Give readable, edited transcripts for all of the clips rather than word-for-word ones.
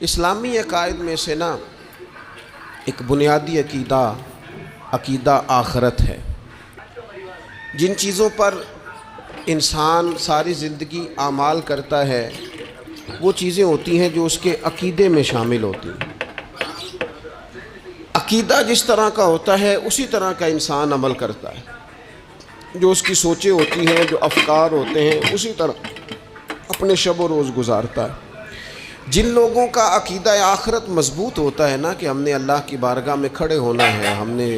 اسلامی عقائد میں سے نا ایک بنیادی عقیدہ آخرت ہے۔ جن چیزوں پر انسان ساری زندگی اعمال کرتا ہے وہ چیزیں ہوتی ہیں جو اس کے عقیدے میں شامل ہوتی ہیں۔ عقیدہ جس طرح کا ہوتا ہے اسی طرح کا انسان عمل کرتا ہے۔ جو اس کی سوچیں ہوتی ہیں، جو افکار ہوتے ہیں، اسی طرح اپنے شب و روز گزارتا ہے۔ جن لوگوں کا عقیدہ آخرت مضبوط ہوتا ہے نا کہ ہم نے اللہ کی بارگاہ میں کھڑے ہونا ہے، ہم نے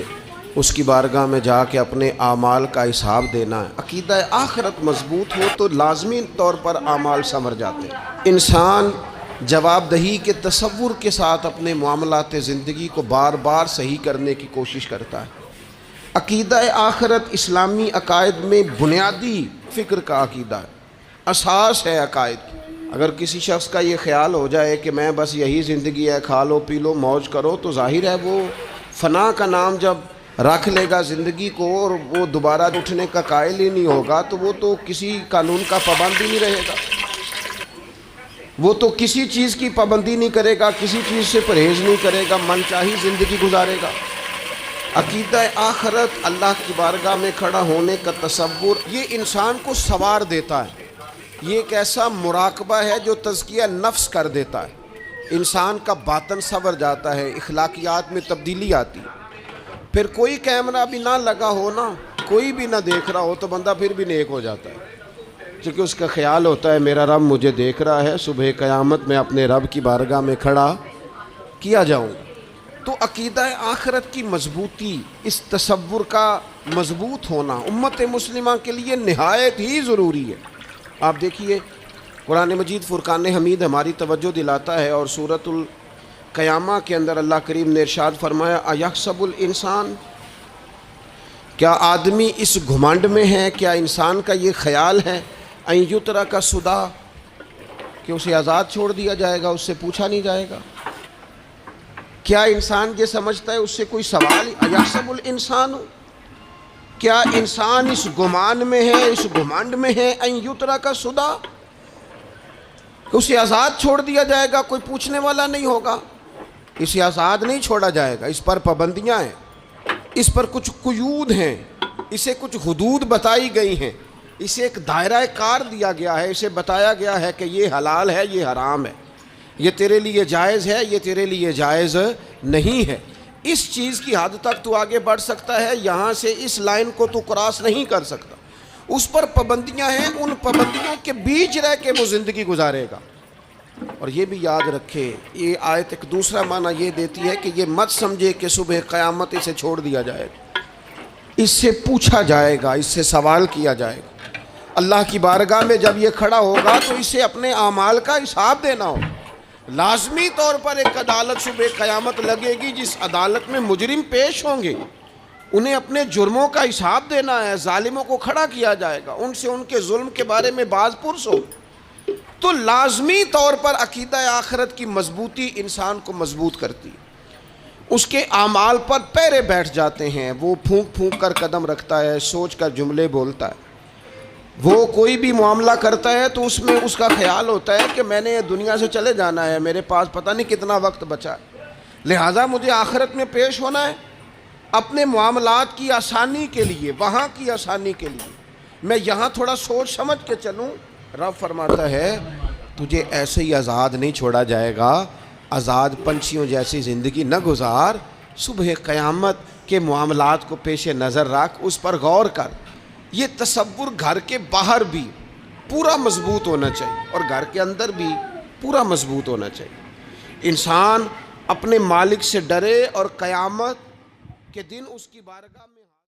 اس کی بارگاہ میں جا کے اپنے اعمال کا حساب دینا ہے، عقیدہ آخرت مضبوط ہو تو لازمی طور پر اعمال سنور جاتے ہیں۔ انسان جواب دہی کے تصور کے ساتھ اپنے معاملات زندگی کو بار بار صحیح کرنے کی کوشش کرتا ہے۔ عقیدہ آخرت اسلامی عقائد میں بنیادی فکر کا عقیدہ ہے، اساس ہے عقائد کی۔ اگر کسی شخص کا یہ خیال ہو جائے کہ میں بس یہی زندگی ہے، کھا لو پی لو موج کرو، تو ظاہر ہے وہ فنا کا نام جب رکھ لے گا زندگی کو اور وہ دوبارہ اٹھنے کا قائل ہی نہیں ہوگا تو وہ تو کسی قانون کا پابند ہی نہیں رہے گا، وہ تو کسی چیز کی پابندی نہیں کرے گا، کسی چیز سے پرہیز نہیں کرے گا، من چاہی زندگی گزارے گا۔ عقیدہ آخرت، اللہ کی بارگاہ میں کھڑا ہونے کا تصور، یہ انسان کو سنوار دیتا ہے۔ یہ ایک ایسا مراقبہ ہے جو تزکیہ نفس کر دیتا ہے، انسان کا باطن سنور جاتا ہے، اخلاقیات میں تبدیلی آتی ہے۔ پھر کوئی کیمرہ بھی نہ لگا ہو نا، کوئی بھی نہ دیکھ رہا ہو تو بندہ پھر بھی نیک ہو جاتا ہے، کیونکہ اس کا خیال ہوتا ہے میرا رب مجھے دیکھ رہا ہے، صبح قیامت میں اپنے رب کی بارگاہ میں کھڑا کیا جاؤں گا۔ تو عقیدہ آخرت کی مضبوطی، اس تصور کا مضبوط ہونا امت مسلمہ کے لیے نہایت ہی ضروری ہے۔ آپ دیکھیے قرآن مجید فرقان حمید ہماری توجہ دلاتا ہے، اور سورۃ القیامہ کے اندر اللہ کریم نے ارشاد فرمایا اَیَحْسَبُ الْإِنسان، کیا آدمی اس گھمنڈ میں ہے، کیا انسان کا یہ خیال ہے اَن یُتْرَکَ سُدیٰ، کہ اسے آزاد چھوڑ دیا جائے گا، اس سے پوچھا نہیں جائے گا؟ کیا انسان یہ سمجھتا ہے اس سے کوئی سوال ہی؟ اَیَحْسَبُ الْإِنسَانُ، کیا انسان اس گمان میں ہے، اس گھمنڈ میں ہے اَن یُتْرَکَ سُدیٰ، اسے آزاد چھوڑ دیا جائے گا، کوئی پوچھنے والا نہیں ہوگا؟ اسے آزاد نہیں چھوڑا جائے گا، اس پر پابندیاں ہیں، اس پر کچھ قیود ہیں، اسے کچھ حدود بتائی گئی ہیں، اسے ایک دائرہ کار دیا گیا ہے، اسے بتایا گیا ہے کہ یہ حلال ہے، یہ حرام ہے، یہ تیرے لیے جائز ہے، یہ تیرے لیے جائز نہیں ہے۔ اس چیز کی حد تک تو آگے بڑھ سکتا ہے، یہاں سے اس لائن کو تو کراس نہیں کر سکتا، اس پر پابندیاں ہیں، ان پابندیوں کے بیچ رہ کے وہ زندگی گزارے گا۔ اور یہ بھی یاد رکھے، یہ آیت ایک دوسرا معنی یہ دیتی ہے کہ یہ مت سمجھے کہ صبح قیامت اسے چھوڑ دیا جائے گا، اس سے پوچھا جائے گا، اس سے سوال کیا جائے گا۔ اللہ کی بارگاہ میں جب یہ کھڑا ہوگا تو اسے اپنے اعمال کا حساب دینا ہوگا۔ لازمی طور پر ایک عدالت صبح قیامت لگے گی، جس عدالت میں مجرم پیش ہوں گے، انہیں اپنے جرموں کا حساب دینا ہے، ظالموں کو کھڑا کیا جائے گا، ان سے ان کے ظلم کے بارے میں باز پرس ہو۔ تو لازمی طور پر عقیدہ آخرت کی مضبوطی انسان کو مضبوط کرتی ہے، اس کے اعمال پر پیرے بیٹھ جاتے ہیں، وہ پھونک پھونک کر قدم رکھتا ہے، سوچ کر جملے بولتا ہے، وہ کوئی بھی معاملہ کرتا ہے تو اس میں اس کا خیال ہوتا ہے کہ میں نے دنیا سے چلے جانا ہے، میرے پاس پتہ نہیں کتنا وقت بچا ہے، لہٰذا مجھے آخرت میں پیش ہونا ہے اپنے معاملات کی آسانی کے لیے، وہاں کی آسانی کے لیے میں یہاں تھوڑا سوچ سمجھ کے چلوں۔ رب فرماتا ہے تجھے ایسے ہی آزاد نہیں چھوڑا جائے گا، آزاد پنچھیوں جیسی زندگی نہ گزار، صبح قیامت کے معاملات کو پیش نظر رکھ، اس پر غور کر۔ یہ تصور گھر کے باہر بھی پورا مضبوط ہونا چاہیے اور گھر کے اندر بھی پورا مضبوط ہونا چاہیے۔ انسان اپنے مالک سے ڈرے اور قیامت کے دن اس کی بارگاہ میں